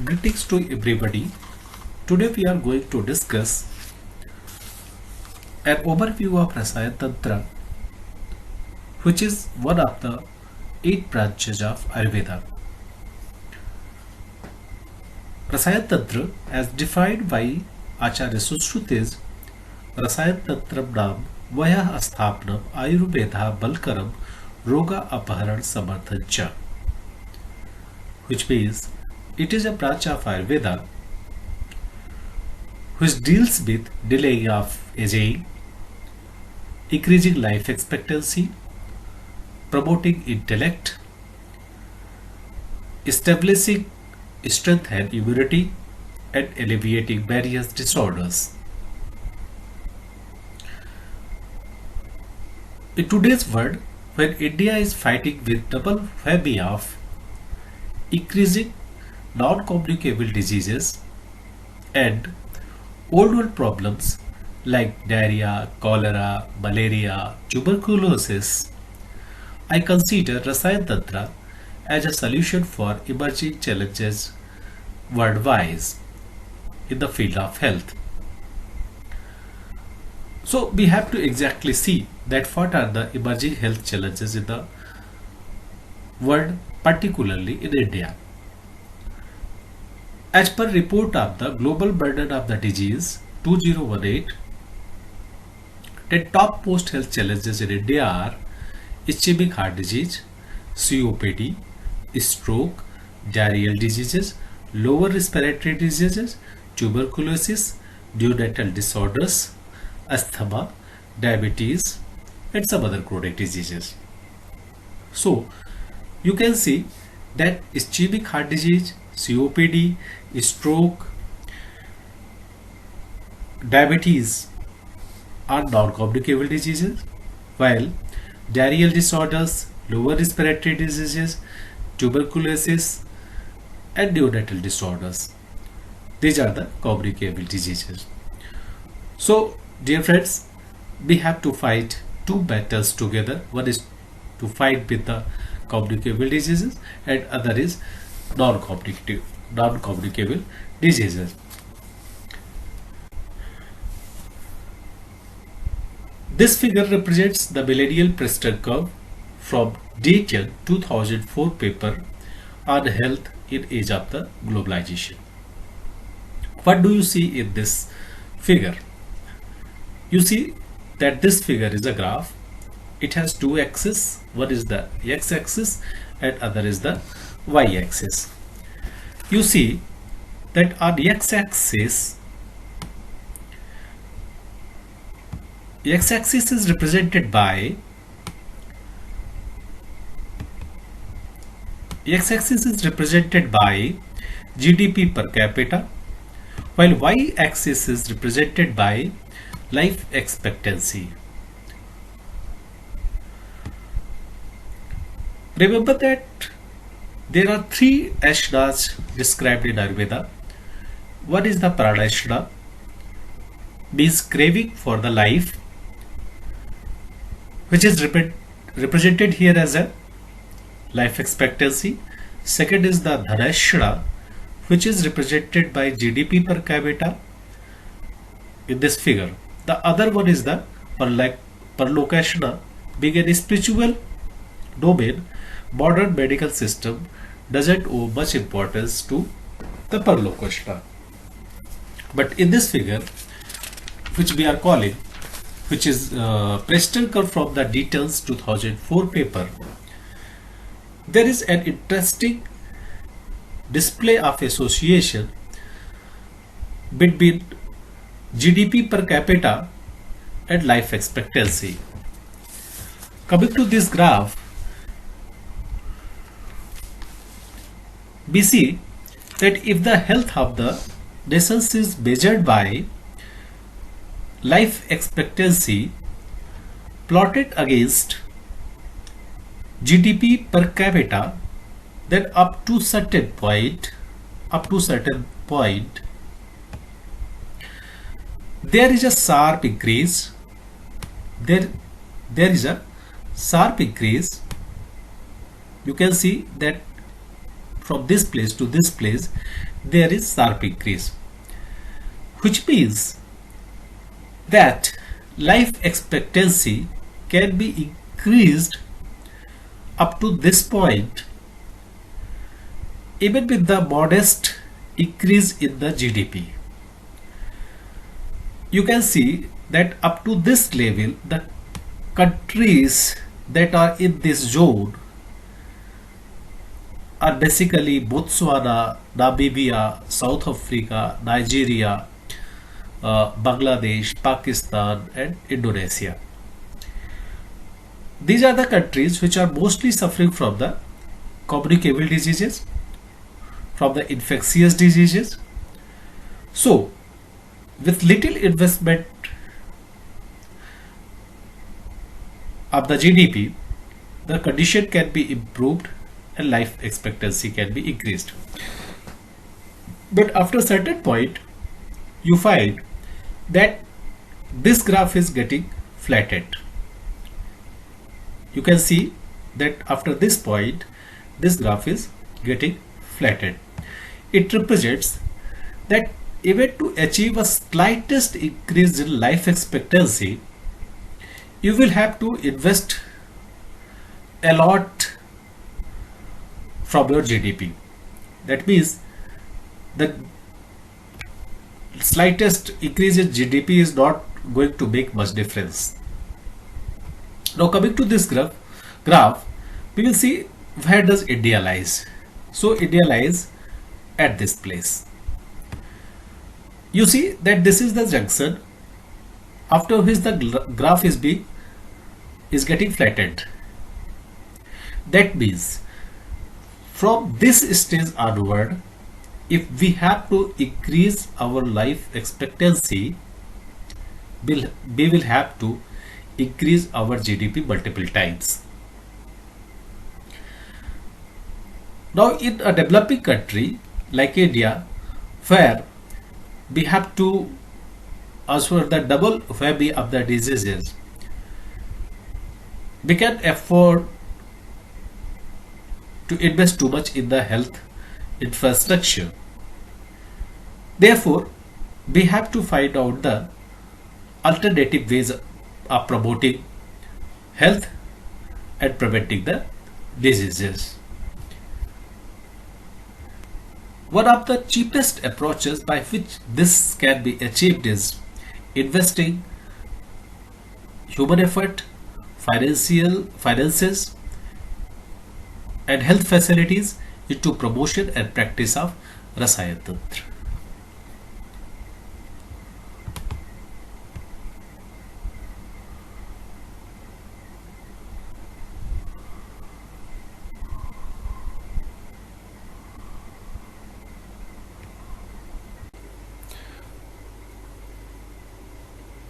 Greetings to everybody. Today we are going to discuss an overview of Rasayan Tantra, which is one of the 8 branches of Ayurveda. Rasayan Tantra, as defined by Acharya Sushruta, is Rasayan Tantram Nam Vaya Asthapnam Ayurveda Balkaram Roga Apaharan Samarthancha, which means it is a branch of Ayurveda which deals with delaying of aging, increasing life expectancy, promoting intellect, establishing strength and immunity, and alleviating various disorders. In today's world, when India is fighting with double whammy of increasing non-communicable diseases and old world problems like diarrhea, cholera, malaria, tuberculosis, I consider Rasayan Tantra as a solution for emerging challenges worldwide in the field of health. So we have to exactly see that what are the emerging health challenges in the world, particularly in India. As per report of the Global Burden of the Disease 2018, the top most health challenges in India are ischemic heart disease, COPD, stroke, diarrheal diseases, lower respiratory diseases, tuberculosis, neonatal disorders, asthma, diabetes, and some other chronic diseases. So, you can see that ischemic heart disease, COPD, stroke, diabetes are non-communicable diseases, while diarrheal disorders, lower respiratory diseases, tuberculosis, and neonatal disorders, these are the communicable diseases. So, dear friends, we have to fight two battles together. One is to fight with the communicable diseases, and other is non-communicable diseases. This figure represents the millennial Preston curve from Dayton 2004 paper on health in age of the globalization. What do you see in this figure? You see that this figure is a graph. It has two axes. One is the x-axis and other is the y-axis. You see that on x-axis is represented by GDP per capita, while y-axis is represented by life expectancy. Remember that there are three ashnas described in Ayurveda. One is the pranashna, means craving for the life, which is represented here as a life expectancy. Second is the dhanashna, which is represented by GDP per capita in this figure. The other one is the parlokashna, being a spiritual domain. Modern medical system doesn't owe much importance to the parlokashna. But in this figure, which we are calling, which is Preston curve from the Dayton's 2004 paper, there is an interesting display of association between GDP per capita and life expectancy. Coming to this graph, we see that if the health of the nations is measured by life expectancy plotted against GDP per capita, then up to certain point, there is a sharp increase. There is a sharp increase. You can see that from this place to this place, there is sharp increase, which means that life expectancy can be increased up to this point even with the modest increase in the GDP. You can see that up to this level, the countries that are in this zone are basically Botswana, Namibia, South Africa, Nigeria, Bangladesh, Pakistan, and Indonesia. These are the countries which are mostly suffering from the communicable diseases, from the infectious diseases. So, with little investment of the GDP, the condition can be improved and life expectancy can be increased. But after a certain point, you find that this graph is getting flattened. You can see that after this point, this graph is getting flattened. It represents that even to achieve a slightest increase in life expectancy, you will have to invest a lot from your GDP. That means the slightest increase in GDP is not going to make much difference. Now coming to this graph, we will see where does India lies. So India lies at this place. You see that this is the junction after which the graph is getting flattened. That means from this stage onward, if we have to increase our life expectancy, we will have to increase our GDP multiple times. Now in a developing country like India, where we have to answer the double whammy of the diseases, we can afford to invest too much in the health infrastructure. Therefore, we have to find out the alternative ways of promoting health and preventing the diseases. One of the cheapest approaches by which this can be achieved is investing human effort, finances, and health facilities into promotion and practice of Rasayan Tantra.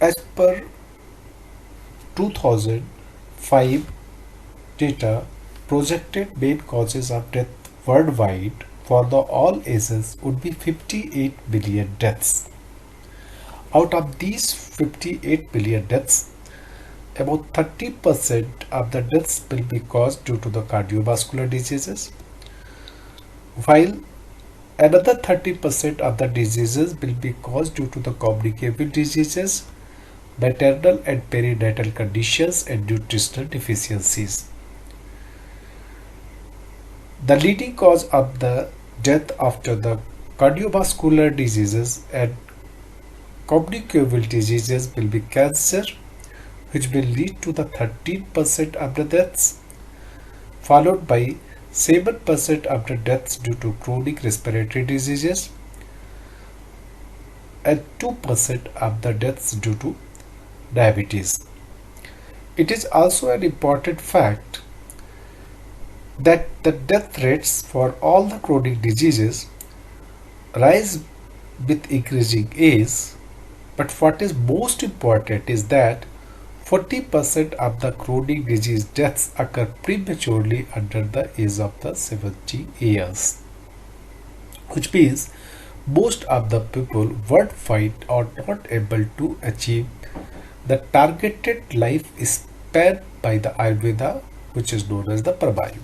As per 2005 data, projected main causes of death worldwide for the all ages would be 58 billion deaths. Out of these 58 billion deaths, about 30% of the deaths will be caused due to the cardiovascular diseases, while another 30% of the diseases will be caused due to the communicable diseases, maternal and perinatal conditions, and nutritional deficiencies. The leading cause of the death after the cardiovascular diseases and communicable diseases will be cancer, which will lead to the 13% of the deaths, followed by 7% of the deaths due to chronic respiratory diseases, and 2% of the deaths due to diabetes. It is also an important fact that the death rates for all the chronic diseases rise with increasing age, but what is most important is that 40% of the chronic disease deaths occur prematurely under the age of the 70 years, which means most of the people worldwide are not able to achieve the targeted life span by the Ayurveda, which is known as the Prabhayu.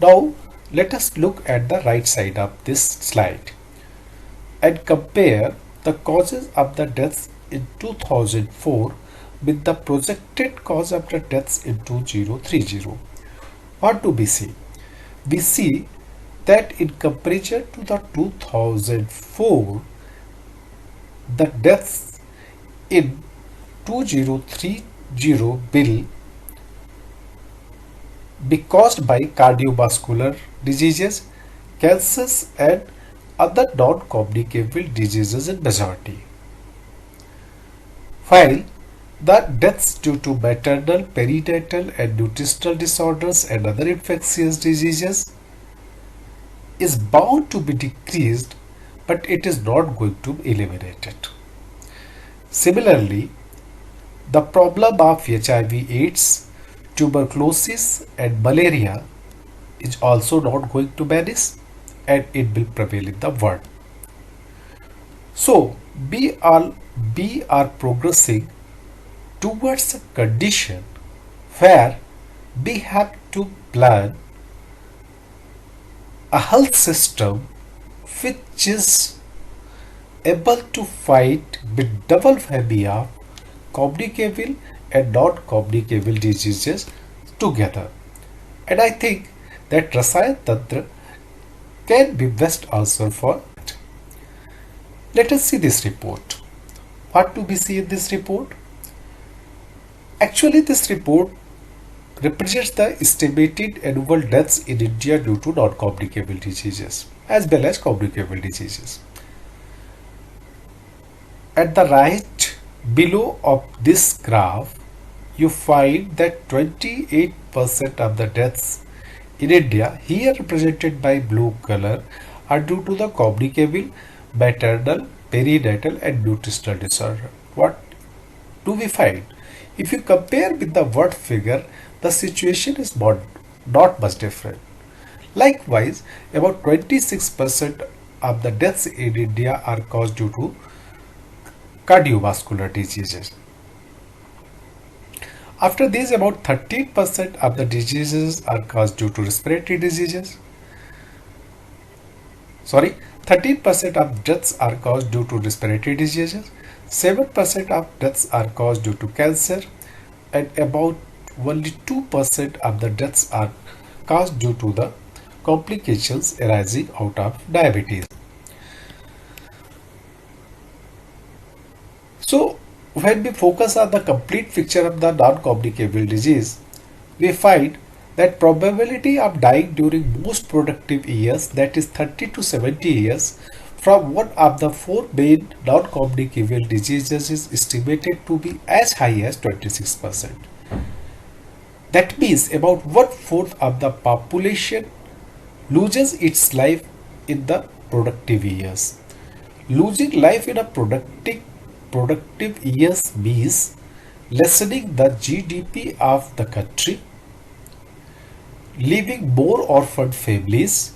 Now, Let us look at the right side of this slide and compare the causes of the deaths in 2004 with the projected cause of the deaths in 2030. What do we see? We see that in comparison to the 2004, the deaths in 2030 will be caused by cardiovascular diseases, cancers and other non-communicable diseases in majority. While the deaths due to maternal, perinatal and nutritional disorders and other infectious diseases is bound to be decreased, but it is not going to be eliminated. Similarly, the problem of HIV/AIDS, tuberculosis and malaria is also not going to vanish and it will prevail in the world. So we are progressing towards a condition where we have to plan a health system which is able to fight with double whammy of communicable and non-communicable diseases together. And I think that Rasayan Tantra can be best answer for it. Let us see this report. What do we see in this report? Actually, this report represents the estimated annual deaths in India due to non-communicable diseases as well as communicable diseases. At the right below of this graph, you find that 28% of the deaths in India, here represented by blue color, are due to the communicable, maternal, perinatal and nutritional disorder. What do we find? If you compare with the world figure, the situation is not much different. Likewise, about 26% of the deaths in India are caused due to cardiovascular diseases. After this, about 13% of the diseases are caused due to respiratory diseases. 13% of deaths are caused due to respiratory diseases. 7% of deaths are caused due to cancer, and about only 2% of the deaths are caused due to the complications arising out of diabetes. So, when we focus on the complete picture of the non-communicable disease, we find that probability of dying during most productive years, that is 30 to 70 years, from one of the four main non-communicable diseases is estimated to be as high as 26%. That means about 1/4 of the population loses its life in the productive years. Losing life in a productive years means lessening the GDP of the country, leaving more orphaned families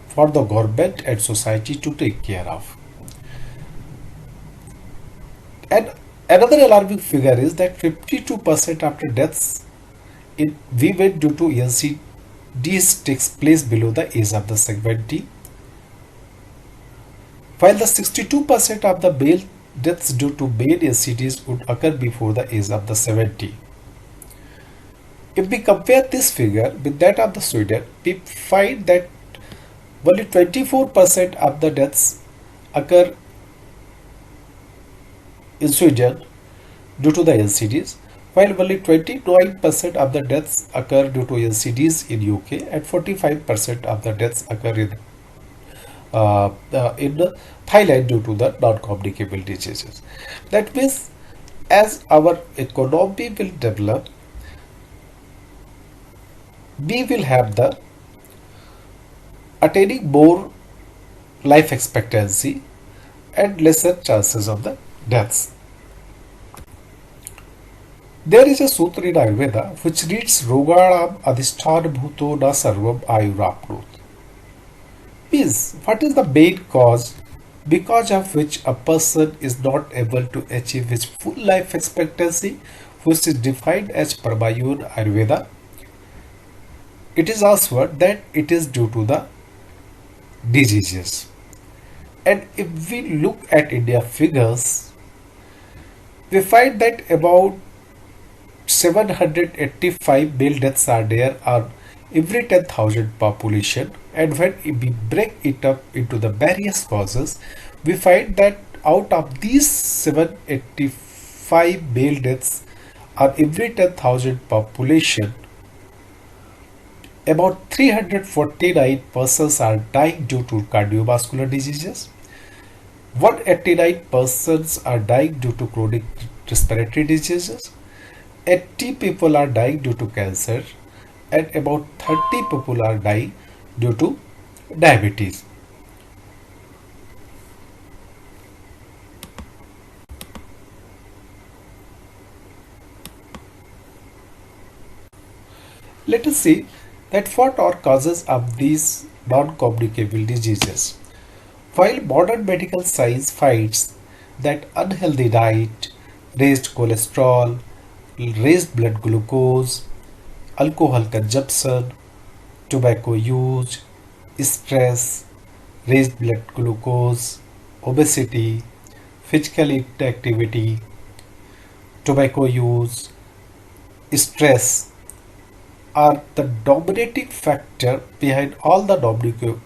for the government and society to take care of. And another alarming figure is that 52% of the deaths in women due to NCDs takes place below the age of the 70, while the 62% of the male deaths due to male NCDs would occur before the age of the 70. If we compare this figure with that of the Sweden, we find that only 24% of the deaths occur in Sweden due to the NCDs, while only 29% of the deaths occur due to NCDs in UK and 45% of the deaths occur in Thailand due to the non-communicable diseases. That means as our economy will develop, we will have the attaining more life expectancy and lesser chances of the deaths. There is a sutra in Ayurveda which reads Roganam Adhisthana Bhuto Na Sarvam Ayurapnot. Means, what is the main cause because of which a person is not able to achieve his full life expectancy, which is defined as Paramayur Ayurveda? It is answered that it is due to the diseases. And if we look at India figures, we find that about 785 male deaths are there on every 10,000 population, and when we break it up into the various causes, we find that out of these 785 male deaths on every 10,000 population, about 349 persons are dying due to cardiovascular diseases, 189 persons are dying due to chronic respiratory diseases, 80 people are dying due to cancer, and about 30 people are dying due to diabetes. Let us see that what are causes of these non-communicable diseases. While modern medical science finds that unhealthy diet, raised cholesterol, raised blood glucose, alcohol consumption, tobacco use, stress, raised blood glucose, obesity, physical inactivity, tobacco use, stress are the dominating factor behind all the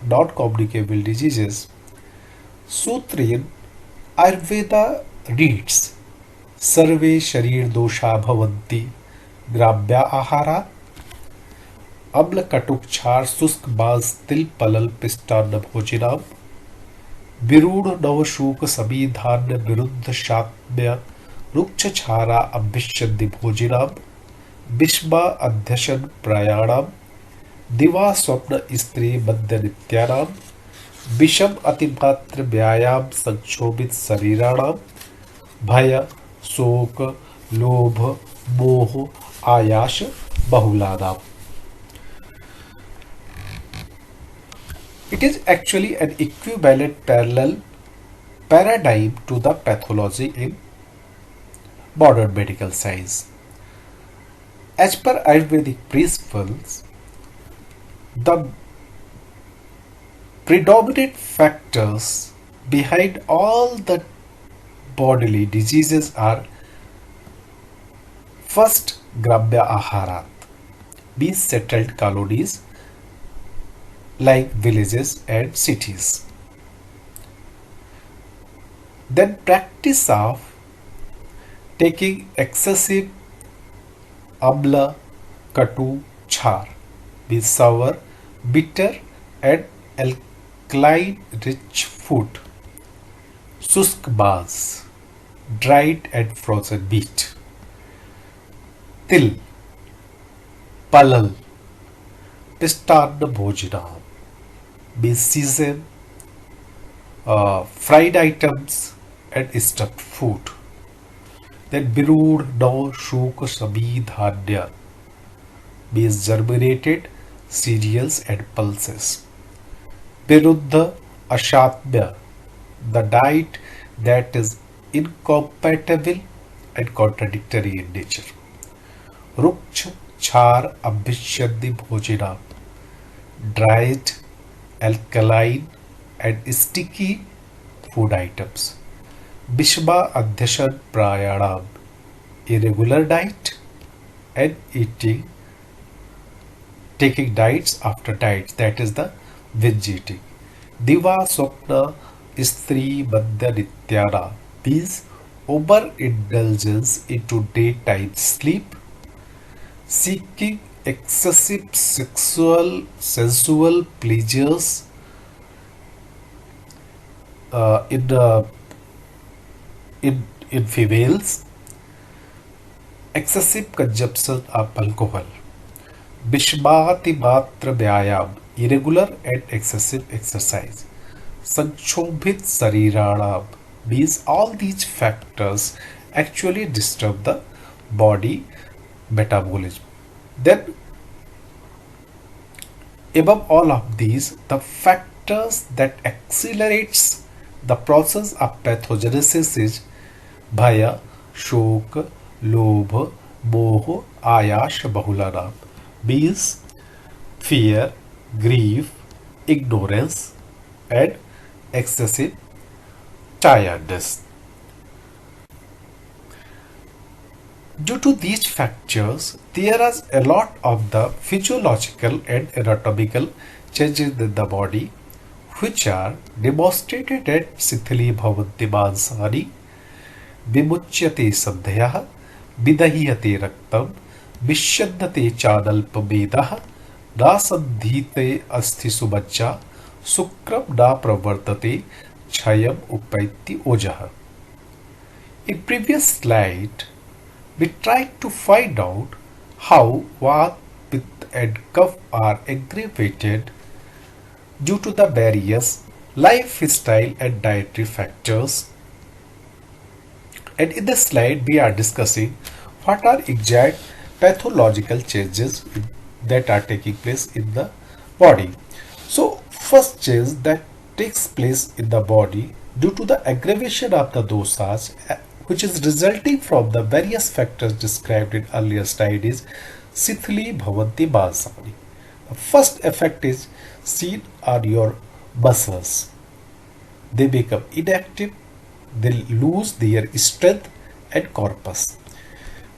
non-communicable diseases. Sutrian Ayurveda reads Sarve Sharir Dosha Bhavanti Grabya Ahara Amla Katuk Char Susk Baz Til Palal Pistan Bhojinam Virud Navashuk Sabi Dhan Viruddha Shatmya Rukcha Chara Abhishyandi Bhojinam Bishma Adhyashan Prayanam Diva Swapna Istri Madhya Nityanam विषम अतिमात्र व्यायाम संक्षोभित शरीराणाम भय शोक लोभ मोह आयास बहुलानाम. It is actually an equivalent parallel paradigm to the pathology in modern medical science. As per Ayurvedic principles, the predominant factors behind all the bodily diseases are first Grabya Aharat, be settled colonies like villages and cities. Then practice of taking excessive amla, katu, char, be sour, bitter and alkaline rich food, susk baz, dried and frozen meat, til, palal, pistarna bhojana, be seasoned, fried items and stuffed food. Then birud, no, shuk, sabi, dhanya, means germinated cereals and pulses. Viruddha Ashatmya, the diet that is incompatible and contradictory in nature. Rukcha Char Abhishyandi Bhojana, dried, alkaline and sticky food items. Bishma Adhyashan Prayanam, irregular diet and taking diets after diets, that is the binge eating. Diva Swapna Istri Madhya Nityana means overindulgence into daytime sleep, seeking excessive sensual pleasures in females, excessive consumption of alcohol, Bishmati Matra Vyayam, irregular and excessive exercise, Sanchobhit Sariranam means all these factors actually disturb the body metabolism. Then above all of these, the factors that accelerates the process of pathogenesis is bhaya, shok, lobh, moh, ayash, bahulanam means fear, grief, ignorance, and excessive tiredness. Due to these factors, there is a lot of the physiological and anatomical changes in the body which are demonstrated at Sithili Bhavanti Mansani, Vimuchyate Sandhyaha, Vidahiyate Raktam, Vishyadate Chanalpamedaha, Nasandhite Asthisubaccha, Sukram Na Pravartate, Chayam Upaiti Ojaha. In previous slide, we tried to find out how Vat, Pitta and Kapha are aggravated due to the various lifestyle and dietary factors. And in this slide, we are discussing what are exact pathological changes that are taking place in the body. So, first change that takes place in the body due to the aggravation of the dosas, which is resulting from the various factors described in earlier slide, is Sithili Bhavanti Mansani. The first effect is seen on your muscles. They become inactive, they lose their strength and corpus.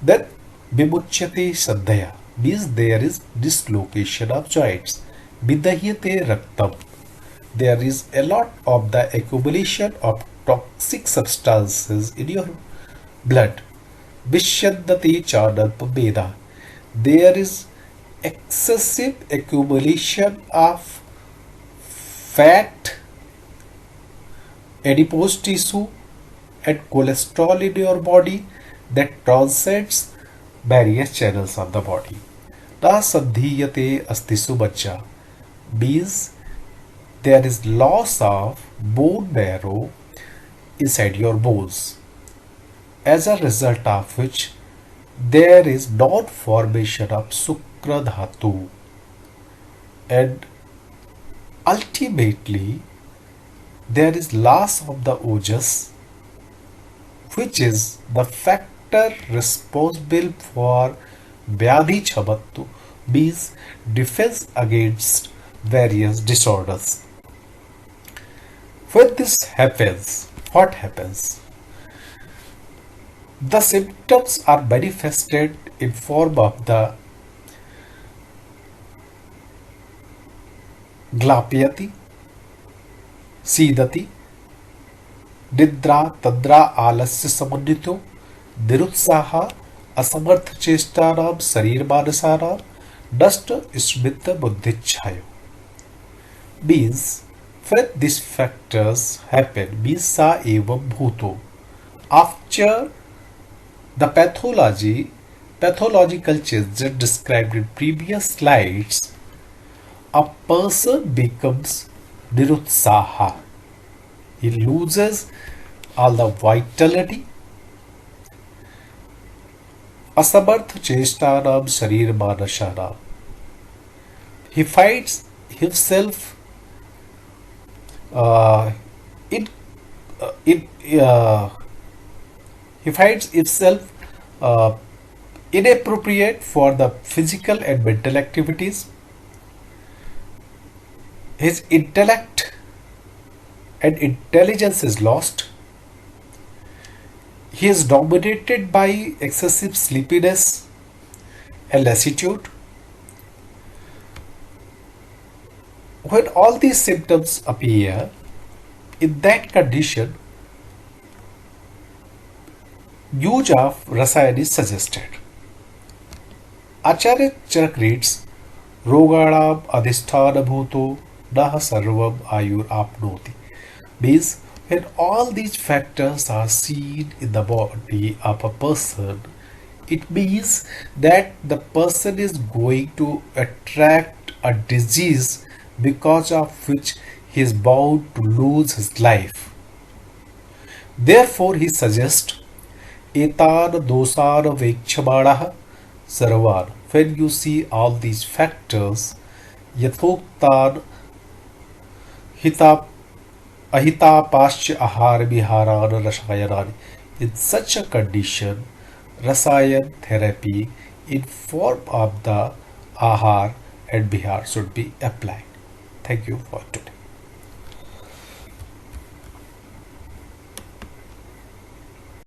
Then Vimuchyate Sandhya means there is dislocation of joints. Vidahyate Raktam, there is a lot of the accumulation of toxic substances in your blood. Vishyadati Chanalpameda, there is excessive accumulation of fat, adipose tissue, and cholesterol in your body that transcends various channels of the body. Na sandhiyate astisu baccha means there is loss of bone marrow inside your bones, as a result of which there is non-formation of Sukra Dhatu, and ultimately there is loss of the ojas, which is the factor responsible for Vyadhi Chamattu, means defense against various disorders. When this happens, what happens? The symptoms are manifested in form of the Glapyati, Sidati, Nidra, Tandra, Alasya Samannito, Nirutsaha, Asamarth Cheshtanam, Sarir Manasanam, Nasta Smita Buddhichayo. Means, when these factors happen, means sa evam bhuto. After the pathological changes described in previous slides, a person becomes nirutsaha. He loses all the vitality. Asamarth cheshtanam sharir manashanam. He finds himself in he finds himself inappropriate for the physical and mental activities. His intellect and intelligence is lost. He is dominated by excessive sleepiness and lassitude. When all these symptoms appear, in that condition, use of Rasayan is suggested. Acharya Charak reads, Roganam adhisthana bhuto nah sarvam ayur apnoti. Means, when all these factors are seen in the body of a person, it means that the person is going to attract a disease because of which he is bound to lose his life. Therefore, he suggests etan dosan vekshamadah sarvan. When you see all these factors, yathoktan hita ahita pascha ahar viharan rasayanan. In such a condition, rasayan therapy in form of the ahar at Bihar should be applied. Thank you for today.